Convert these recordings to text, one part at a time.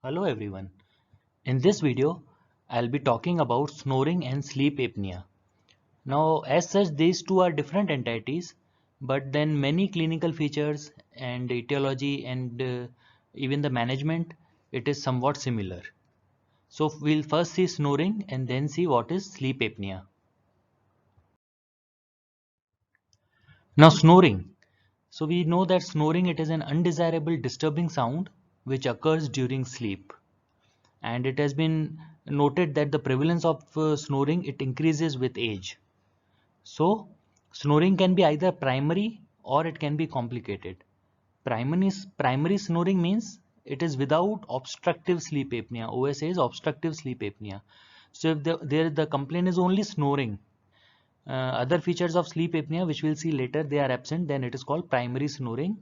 Hello everyone. In this video, I'll be talking about snoring and sleep apnea. Now, as such, these two are different entities, but then many clinical features and etiology and even the management, it is somewhat similar. So we'll first see snoring and then see what is sleep apnea. Now, snoring. So we know that snoring, it is an undesirable disturbing sound which occurs during sleep. And it has been noted that the prevalence of snoring it increases with age. So snoring can be either primary or it can be complicated. Primary snoring means it is without obstructive sleep apnea. OSA is obstructive sleep apnea. So if the complaint is only snoring, other features of sleep apnea which we'll see later they are absent, then it is called primary snoring,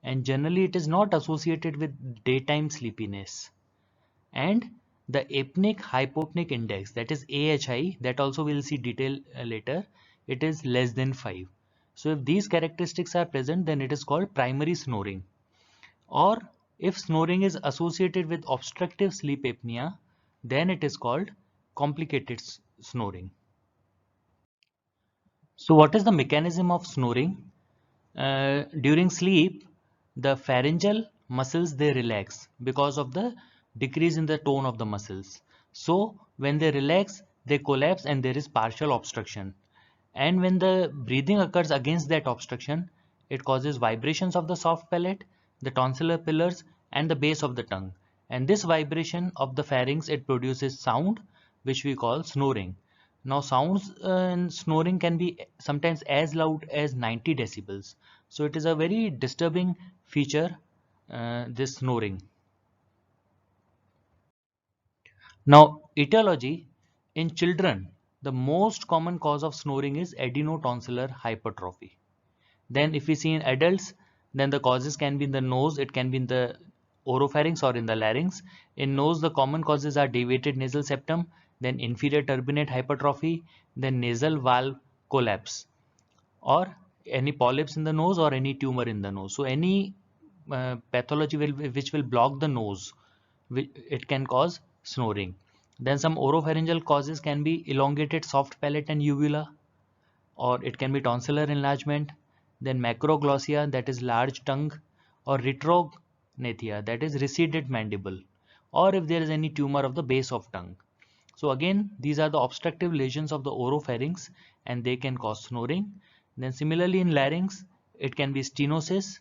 and generally it is not associated with daytime sleepiness. And the apneic hypopneic index, that is AHI, that also we'll see detail later, it is less than 5. So if these characteristics are present, then it is called primary snoring. Or if snoring is associated with obstructive sleep apnea, then it is called complicated snoring. So what is the mechanism of snoring? During sleep, the pharyngeal muscles they relax because of the decrease in the tone of the muscles. So when they relax, they collapse and there is partial obstruction. And when the breathing occurs against that obstruction, it causes vibrations of the soft palate, the tonsillar pillars, and the base of the tongue. And this vibration of the pharynx, it produces sound, which we call snoring. Now sounds in snoring can be sometimes as loud as 90 decibels. So it is a very disturbing feature, this snoring. Now etiology, in children, the most common cause of snoring is adenotonsillar hypertrophy. Then if we see in adults, then the causes can be in the nose, it can be in the oropharynx or in the larynx. In nose, the common causes are deviated nasal septum, then inferior turbinate hypertrophy, then nasal valve collapse, or any polyps in the nose or any tumor in the nose. So any pathology which will block the nose, it can cause snoring. Then some oropharyngeal causes can be elongated soft palate and uvula, or it can be tonsillar enlargement, then macroglossia, that is large tongue, or retrognathia, that is receded mandible, or if there is any tumor of the base of tongue. So again, these are the obstructive lesions of the oropharynx and they can cause snoring. Then similarly in larynx, it can be stenosis,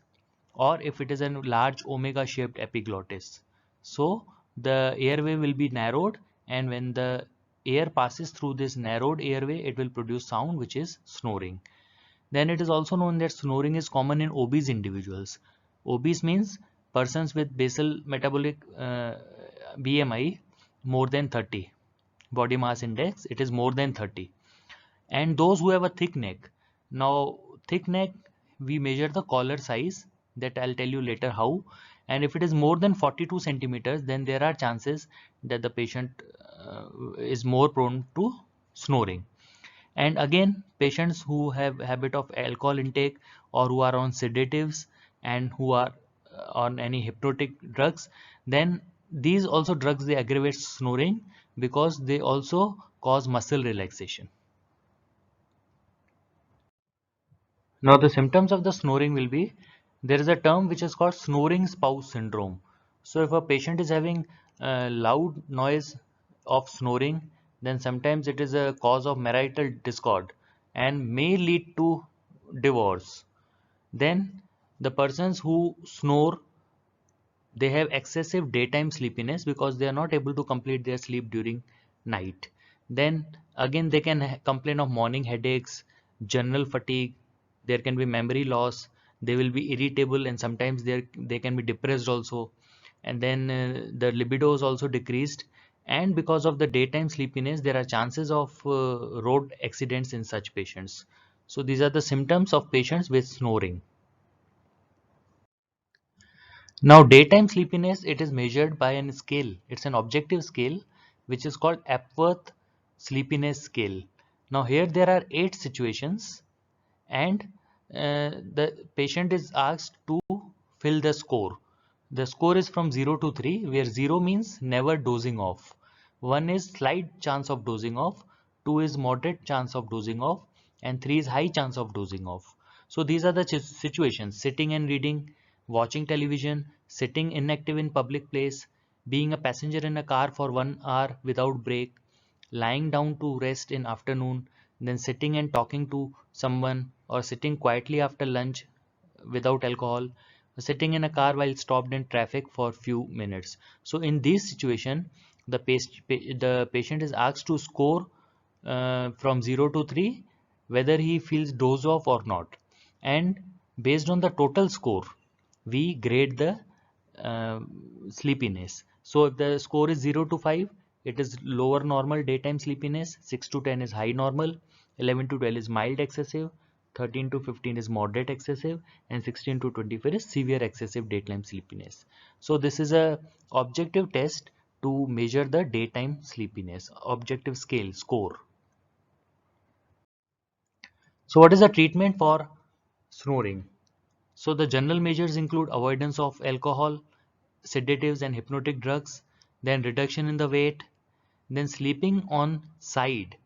or if it is a large omega shaped epiglottis. So the airway will be narrowed, and when the air passes through this narrowed airway, it will produce sound which is snoring. Then it is also known that snoring is common in obese individuals. Obese means persons with basal metabolic BMI more than 30, body mass index, it is more than 30. And those who have a thick neck. Now thick neck, we measure the collar size, that I'll tell you later how. And if it is more than 42 centimeters, then there are chances that the patient is more prone to snoring. And again, patients who have habit of alcohol intake or who are on sedatives and who are on any hypnotic drugs, then these also drugs they aggravate snoring because they also cause muscle relaxation. Now the symptoms of the snoring will be, there is a term which is called snoring spouse syndrome. So if a patient is having loud noise of snoring, then sometimes it is a cause of marital discord and may lead to divorce. Then the persons who snore, they have excessive daytime sleepiness because they are not able to complete their sleep during night. Then again they can complain of morning headaches, general fatigue, there can be memory loss, they will be irritable, and sometimes they can be depressed also. And then the libido is also decreased, and because of the daytime sleepiness there are chances of road accidents in such patients. So these are the symptoms of patients with snoring. Now, daytime sleepiness, it is measured by a scale. It's an objective scale, which is called Epworth Sleepiness Scale. Now, here there are 8 situations, and the patient is asked to fill the score. The score is from 0 to 3, where 0 means never dozing off. 1 is slight chance of dozing off, 2 is moderate chance of dozing off, and 3 is high chance of dozing off. So these are the situations: sitting and reading, watching television, sitting inactive in public place, being a passenger in a car for 1 hour without break, lying down to rest in afternoon, then sitting and talking to someone, or sitting quietly after lunch without alcohol, sitting in a car while stopped in traffic for few minutes. So in this situation, the patient is asked to score from 0 to 3 whether he feels doze off or not, and based on the total score we grade the uh, sleepiness. So if the score is 0 to 5, it is lower normal daytime sleepiness, 6 to 10 is high normal, 11 to 12 is mild excessive, 13 to 15 is moderate excessive, and 16 to 24 is severe excessive daytime sleepiness. So this is a objective test to measure the daytime sleepiness, objective scale score. So what is the treatment for snoring? So the general measures include avoidance of alcohol, sedatives and hypnotic drugs, then reduction in the weight, then sleeping on side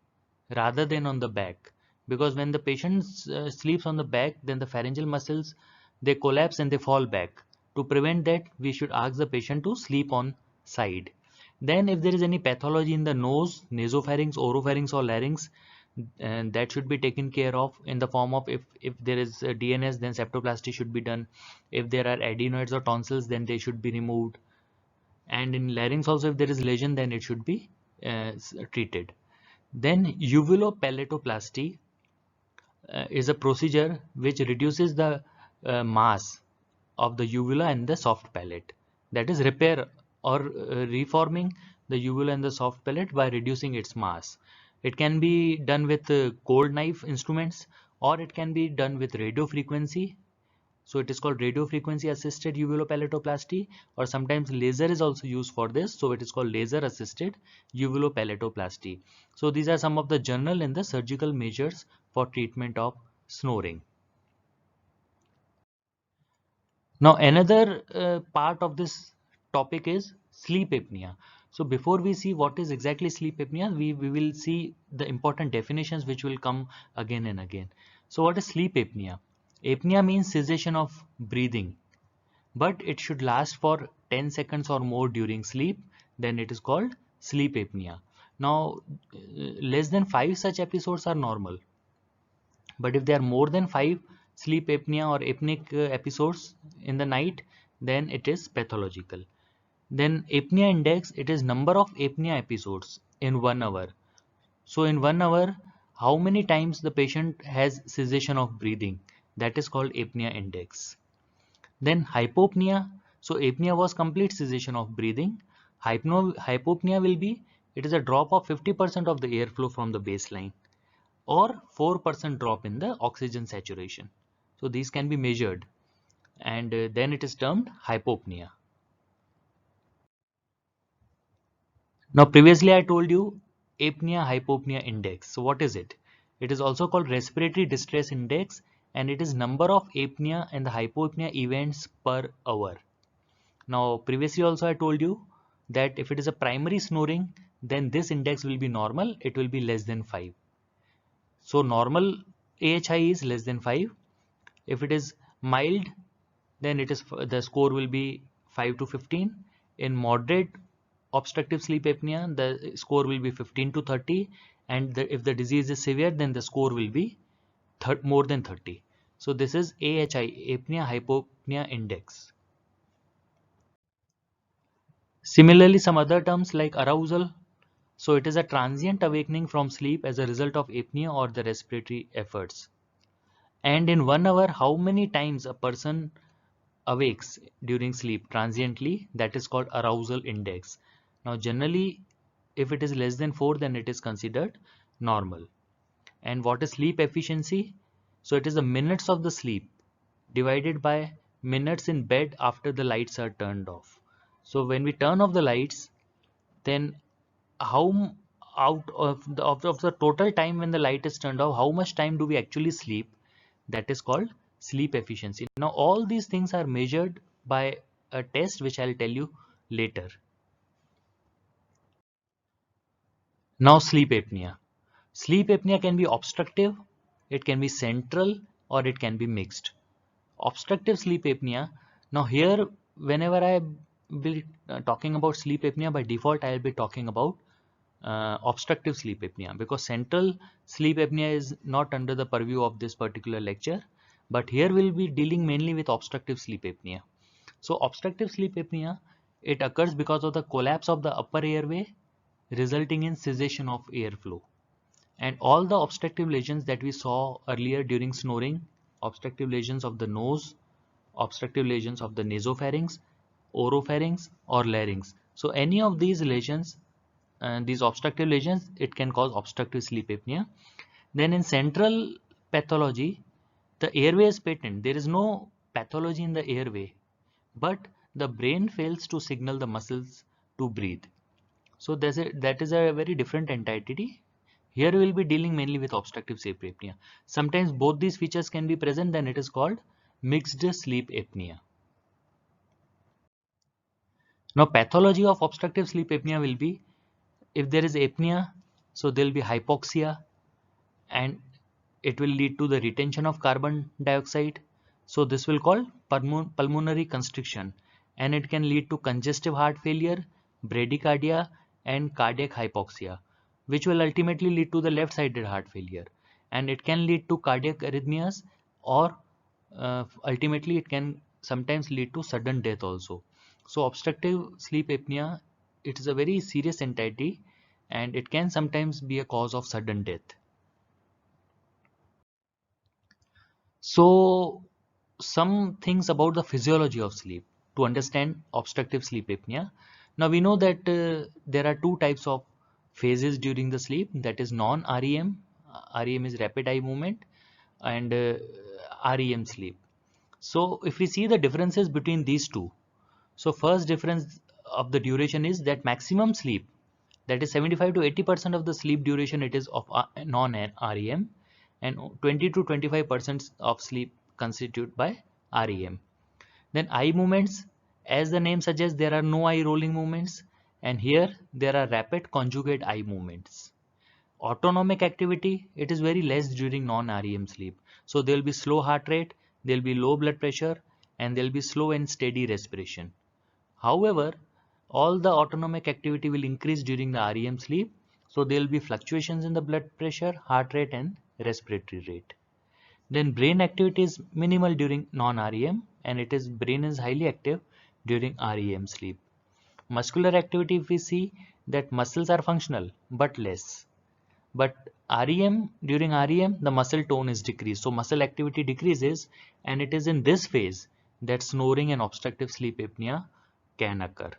rather than on the back, because when the patient sleeps on the back, then the pharyngeal muscles, they collapse and they fall back. To prevent that, we should ask the patient to sleep on side. Then if there is any pathology in the nose, nasopharynx, oropharynx or larynx, and that should be taken care of in the form of, if there is a DNS, then septoplasty should be done. If there are adenoids or tonsils, then they should be removed. And in larynx also, if there is lesion, then it should be treated. Then uvulopalatoplasty is a procedure which reduces the mass of the uvula and the soft palate. That is repair or reforming the uvula and the soft palate by reducing its mass. It can be done with cold knife instruments, or it can be done with radio frequency. So it is called radio frequency assisted uvulopalatoplasty, or sometimes laser is also used for this. So it is called laser assisted uvulopalatoplasty. So these are some of the general and the surgical measures for treatment of snoring. Now another part of this topic is sleep apnea. So before we see what is exactly sleep apnea, we will see the important definitions which will come again and again. So what is sleep apnea? Apnea means cessation of breathing, but it should last for 10 seconds or more during sleep. Then it is called sleep apnea. Now less than 5 such episodes are normal, but if there are more than 5 sleep apnea or apneic episodes in the night, then it is pathological. Then apnea index, it is number of apnea episodes in 1 hour. So in 1 hour, how many times the patient has cessation of breathing, that is called apnea index. Then hypopnea. So apnea was complete cessation of breathing. Hypopnea will be, it is a drop of 50% of the airflow from the baseline, or 4% drop in the oxygen saturation. So these can be measured, and then it is termed hypopnea. Now previously I told you apnea hypopnea index. So what is it? It is also called respiratory distress index, and it is number of apnea and the hypopnea events per hour. Now previously also I told you that if it is a primary snoring, then this index will be normal, it will be less than 5. So normal AHI is less than 5. If it is mild, then it is, the score will be 5 to 15. In moderate obstructive sleep apnea, the score will be 15 to 30, and if the disease is severe, then the score will be more than 30. So this is AHI, apnea hypopnea index. Similarly, some other terms like arousal. So it is a transient awakening from sleep as a result of apnea or the respiratory efforts. And in 1 hour, how many times a person awakes during sleep transiently, that is called arousal index. Now generally, if it is less than 4, then it is considered normal. And what is sleep efficiency? So it is the minutes of the sleep divided by minutes in bed after the lights are turned off. So when we turn off the lights, then how out of the total time when the light is turned off, how much time do we actually sleep? That is called sleep efficiency. Now all these things are measured by a test which I'll tell you later. Now sleep apnea. Sleep apnea can be obstructive, it can be central, or it can be mixed. Obstructive sleep apnea. Now here, whenever I will be talking about sleep apnea, by default I will be talking about obstructive sleep apnea, because central sleep apnea is not under the purview of this particular lecture, but here we'll be dealing mainly with obstructive sleep apnea. So obstructive sleep apnea, it occurs because of the collapse of the upper airway resulting in cessation of airflow. And all the obstructive lesions that we saw earlier during snoring, obstructive lesions of the nose, obstructive lesions of the nasopharynx, oropharynx, or larynx. So any of these lesions, these obstructive lesions, it can cause obstructive sleep apnea. Then in central pathology, the airway is patent. There is no pathology in the airway, but the brain fails to signal the muscles to breathe. So that is a very different entity. Here we will be dealing mainly with obstructive sleep apnea. Sometimes both these features can be present, then it is called mixed sleep apnea. Now pathology of obstructive sleep apnea will be, if there is apnea, so there will be hypoxia, and it will lead to the retention of carbon dioxide. So this will call pulmonary constriction, and it can lead to congestive heart failure, bradycardia, and cardiac hypoxia, which will ultimately lead to the left-sided heart failure, and it can lead to cardiac arrhythmias, or ultimately it can sometimes lead to sudden death also. So obstructive sleep apnea, it is a very serious entity, and it can sometimes be a cause of sudden death. So some things about the physiology of sleep to understand obstructive sleep apnea. Now we know that there are two types of phases during the sleep, that is non-REM. REM is rapid eye movement, and REM sleep. So if we see the differences between these two, so first difference of the duration is that maximum sleep, that is 75 to 80% of the sleep duration, it is of non-REM, and 20 to 25% of sleep constituted by REM. Then eye movements, as the name suggests, there are no eye rolling movements, and here there are rapid conjugate eye movements. Autonomic activity, it is very less during non-REM sleep. So there will be slow heart rate, there will be low blood pressure, and there will be slow and steady respiration. However, all the autonomic activity will increase during the REM sleep, so there will be fluctuations in the blood pressure, heart rate, and respiratory rate. Then brain activity is minimal during non-REM, and brain is highly active during REM sleep. Muscular activity, if we see that muscles are functional but less. But during REM, the muscle tone is decreased, so muscle activity decreases, and it is in this phase that snoring and obstructive sleep apnea can occur.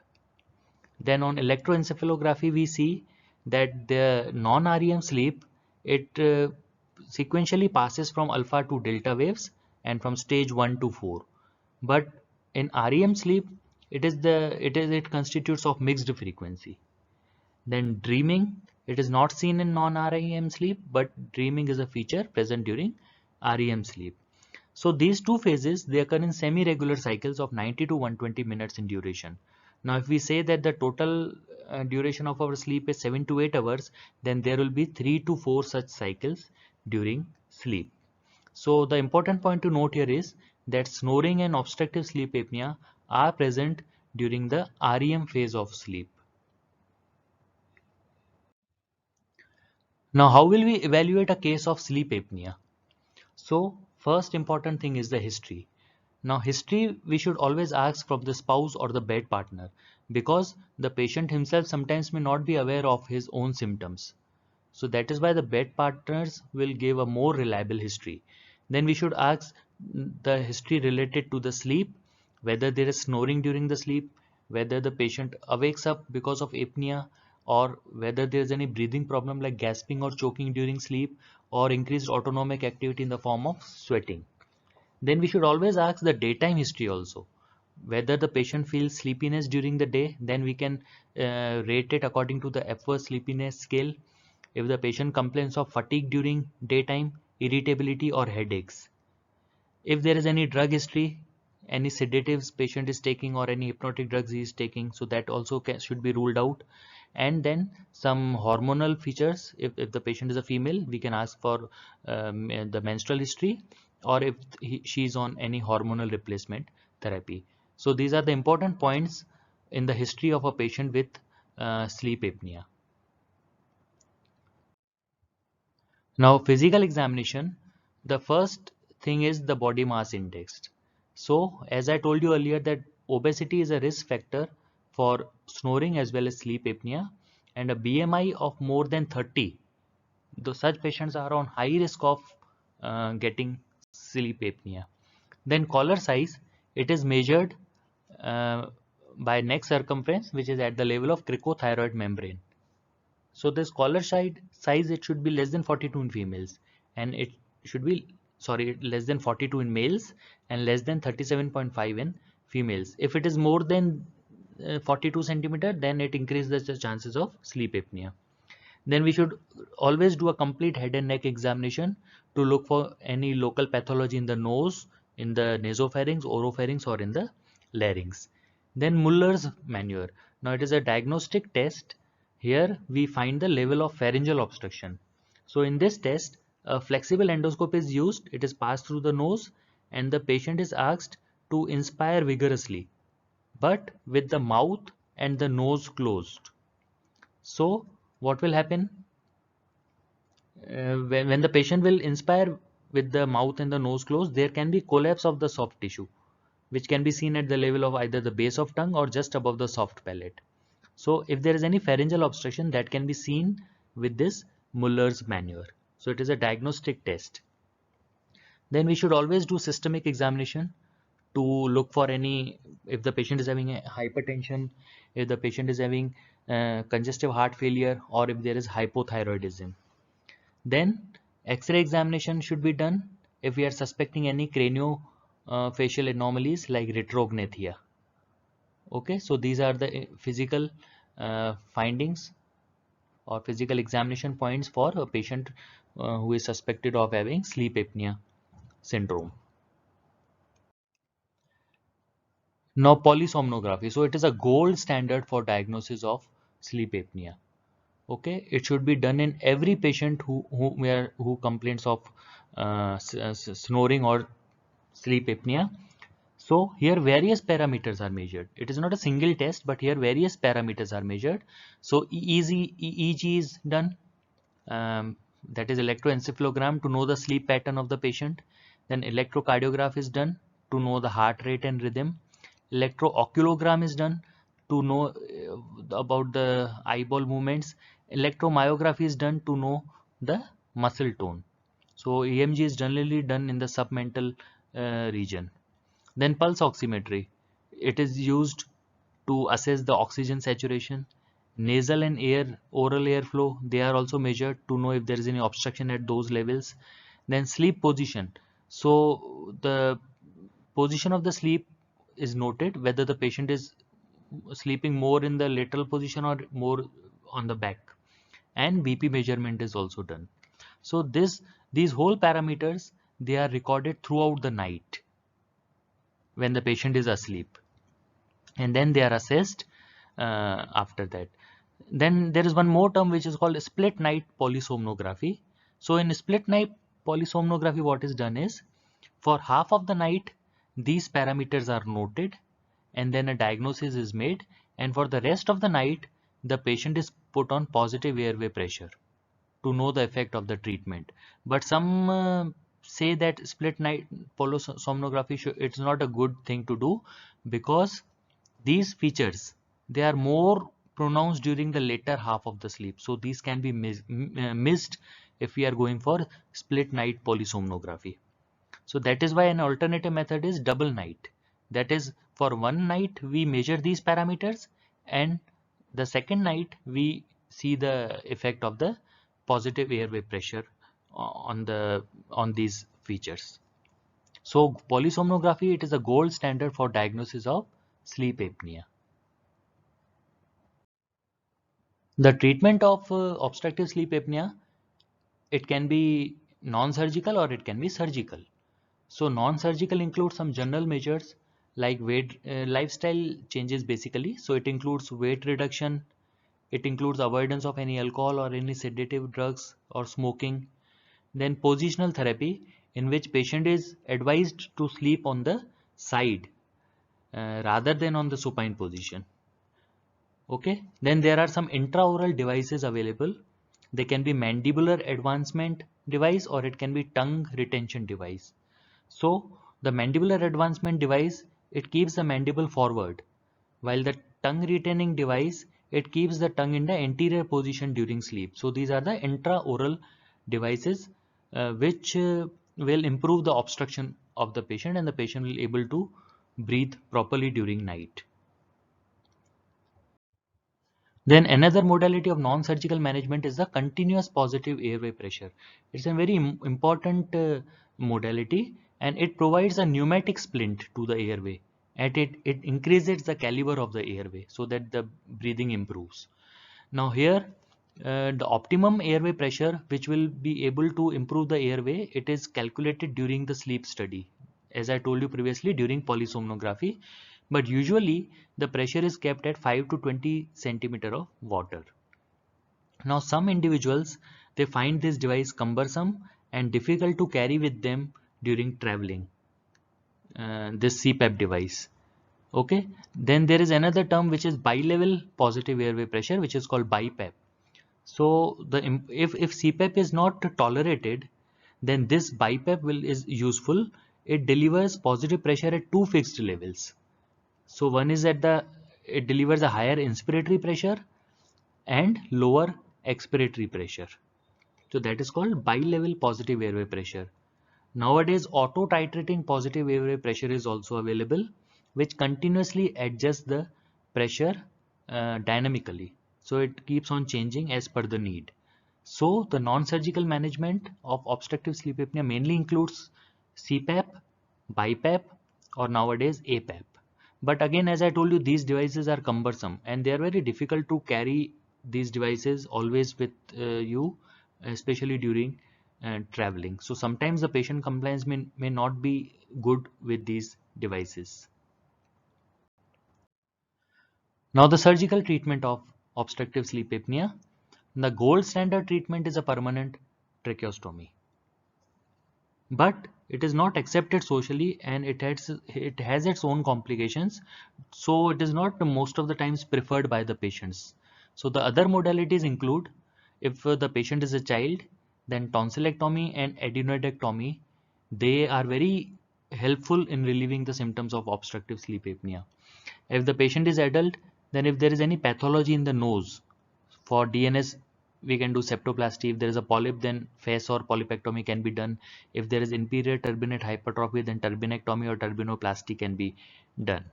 Then on electroencephalography, we see that the non-REM sleep, it sequentially passes from alpha to delta waves and from stage 1 to 4. But in REM sleep, it constitutes of mixed frequency. Then dreaming, it is not seen in non-REM sleep, but dreaming is a feature present during REM sleep. So these two phases, they occur in semi-regular cycles of 90 to 120 minutes in duration. Now if we say that the total duration of our sleep is 7 to 8 hours, then there will be 3 to 4 such cycles during sleep. So the important point to note here is that snoring and obstructive sleep apnea are present during the REM phase of sleep. Now how will we evaluate a case of sleep apnea? So first important thing is the history. Now history we should always ask from the spouse or the bed partner, because the patient himself sometimes may not be aware of his own symptoms. So that is why the bed partners will give a more reliable history. Then we should ask the history related to the sleep, whether there is snoring during the sleep, whether the patient awakes up because of apnea, or whether there is any breathing problem like gasping or choking during sleep, or increased autonomic activity in the form of sweating. Then we should always ask the daytime history also, whether the patient feels sleepiness during the day, then we can rate it according to the Epworth sleepiness scale. If the patient complains of fatigue during daytime, irritability or headaches. If there is any drug history, any sedatives patient is taking or any hypnotic drugs he is taking, so that also should be ruled out. And then some hormonal features, if the patient is a female, we can ask for the menstrual history, or if she is on any hormonal replacement therapy. So these are the important points in the history of a patient with sleep apnea. Now, physical examination, the first thing is the body mass index. So, as I told you earlier, that obesity is a risk factor for snoring as well as sleep apnea, and a BMI of more than 30, though such patients are on high risk of getting sleep apnea. Then collar size, it is measured uh, by neck circumference, which is at the level of cricothyroid membrane. So this collar size, it should be less than 42 in females, and it should be, sorry, less than 42 in males and less than 37.5 in females. If it is more than 42 centimeter, then it increases the chances of sleep apnea. Then we should always do a complete head and neck examination to look for any local pathology in the nose, in the nasopharynx, oropharynx, or in the larynx. Then Muller's maneuver. Now it is a diagnostic test. Here we find the level of pharyngeal obstruction. So in this test, a flexible endoscope is used. It is passed through the nose, and the patient is asked to inspire vigorously, but with the mouth and the nose closed. So what will happen? When the patient will inspire with the mouth and the nose closed, there can be collapse of the soft tissue, which can be seen at the level of either the base of tongue or just above the soft palate. So if there is any pharyngeal obstruction, that can be seen with this Muller's maneuver. So it is a diagnostic test. Then we should always do systemic examination to look for any, if the patient is having a hypertension, if the patient is having congestive heart failure, or if there is hypothyroidism. Then X-ray examination should be done if we are suspecting any craniofacial anomalies like retrognathia. Okay, so these are the physical findings or physical examination points for a patient who is suspected of having sleep apnea syndrome. Now, polysomnography. So it is a gold standard for diagnosis of sleep apnea. Okay, it should be done in every patient who complains of snoring or sleep apnea. So here various parameters are measured. It is not a single test, but here various parameters are measured. So EEG is done, that is electroencephalogram, to know the sleep pattern of the patient. Then electrocardiograph is done to know the heart rate and rhythm. Electrooculogram is done to know about the eyeball movements. Electromyography is done to know the muscle tone. So EMG is generally done in the submental region. Then pulse oximetry. It is used to assess the oxygen saturation. Nasal and oral airflow, they are also measured to know if there is any obstruction at those levels. Then sleep position. So the position of the sleep is noted, whether the patient is sleeping more in the lateral position or more on the back. And BP measurement is also done. So these whole parameters, they are recorded throughout the night when the patient is asleep, and then they are assessed after that. Then there is one more term which is called split night polysomnography. So in split night polysomnography, what is done is, for half of the night these parameters are noted and then a diagnosis is made, and for the rest of the night the patient is put on positive airway pressure to know the effect of the treatment. But some say that split night polysomnography, it's not a good thing to do, because these features, they are more pronounced during the later half of the sleep. So these can be missed if we are going for split night polysomnography. So that is why an alternative method is double night. That is, for one night we measure these parameters, and the second night we see the effect of the positive airway pressure on these features. So polysomnography, it is a gold standard for diagnosis of sleep apnea. The treatment of obstructive sleep apnea, it can be non-surgical or it can be surgical. So non-surgical includes some general measures like lifestyle changes basically. So it includes weight reduction, it includes avoidance of any alcohol or any sedative drugs or smoking. Then positional therapy, in which patient is advised to sleep on the side rather than on the supine position. Okay, then there are some intraoral devices available. They can be mandibular advancement device or it can be tongue retention device. So the mandibular advancement device, it keeps the mandible forward, while the tongue retaining device, it keeps the tongue in the anterior position during sleep. So these are the intraoral devices which will improve the obstruction of the patient, and the patient will able to breathe properly during night. Then another modality of non-surgical management is the continuous positive airway pressure. It's a very important modality, and it provides a pneumatic splint to the airway, and it increases the caliber of the airway so that the breathing improves. Now here the optimum airway pressure which will be able to improve the airway, it is calculated during the sleep study, as I told you previously, during polysomnography, but usually the pressure is kept at 5 to 20 centimeter of water. Now some individuals, they find this device cumbersome and difficult to carry with them during traveling, this CPAP device. Okay, then there is another term which is bilevel positive airway pressure, which is called BiPAP. So if CPAP is not tolerated, then this BiPAP is useful. It delivers positive pressure at two fixed levels. So one is it delivers a higher inspiratory pressure and lower expiratory pressure. So that is called bilevel positive airway pressure. Nowadays, auto titrating positive airway pressure is also available, which continuously adjusts the pressure dynamically. So it keeps on changing as per the need. So the non-surgical management of obstructive sleep apnea mainly includes CPAP, BiPAP, or nowadays APAP. But again, as I told you, these devices are cumbersome and they are very difficult to carry these devices always with you, especially during traveling. So sometimes the patient compliance may not be good with these devices. Now the surgical treatment of obstructive sleep apnea. The gold standard treatment is a permanent tracheostomy. But it is not accepted socially and it has its own complications. So it is not most of the times preferred by the patients. So the other modalities include, if the patient is a child, then tonsillectomy and adenoidectomy, they are very helpful in relieving the symptoms of obstructive sleep apnea. If the patient is adult, then if there is any pathology in the nose, for DNS, we can do septoplasty. If there is a polyp, then face or polypectomy can be done. If there is inferior turbinate hypertrophy, then turbinectomy or turbinoplasty can be done.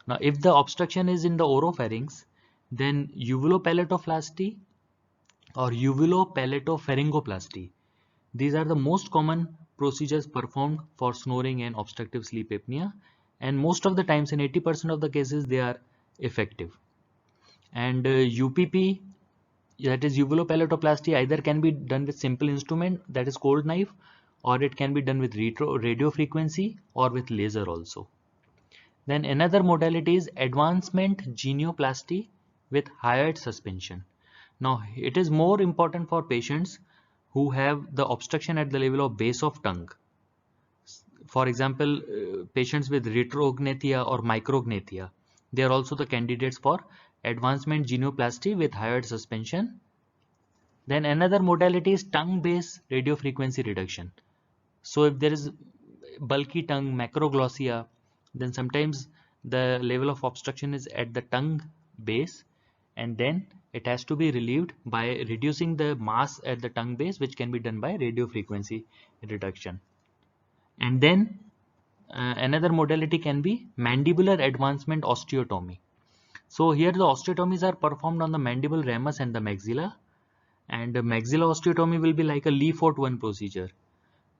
Now, if the obstruction is in the oropharynx, then uvulopalatoplasty or uvulopalatopharyngoplasty. These are the most common procedures performed for snoring and obstructive sleep apnea, and most of the times, in 80% of the cases, they are effective. And UPP, that is uvulopalatoplasty, either can be done with simple instrument, that is cold knife, or it can be done with radio frequency or with laser also. Then another modality is advancement genioplasty with hired suspension. Now it is more important for patients who have the obstruction at the level of base of tongue. For example, patients with retrognathia or micrognathia, they are also the candidates for advancement genioplasty with hired suspension. Then another modality is tongue-based radiofrequency reduction. So if there is bulky tongue, macroglossia, then sometimes the level of obstruction is at the tongue base, and then it has to be relieved by reducing the mass at the tongue base, which can be done by radiofrequency reduction. And then another modality can be mandibular advancement osteotomy. So here the osteotomies are performed on the mandible ramus and the maxilla, and the maxilla osteotomy will be like a Leefort 1 procedure.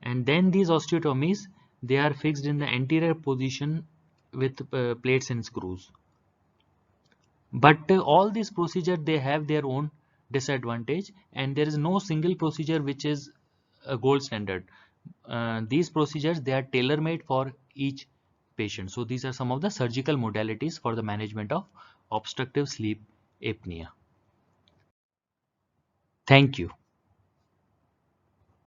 And then these osteotomies, they are fixed in the anterior position with plates and screws. But all these procedures, they have their own disadvantage, and there is no single procedure which is a gold standard. These procedures, they are tailor-made for each patients. So these are some of the surgical modalities for the management of obstructive sleep apnea. Thank you.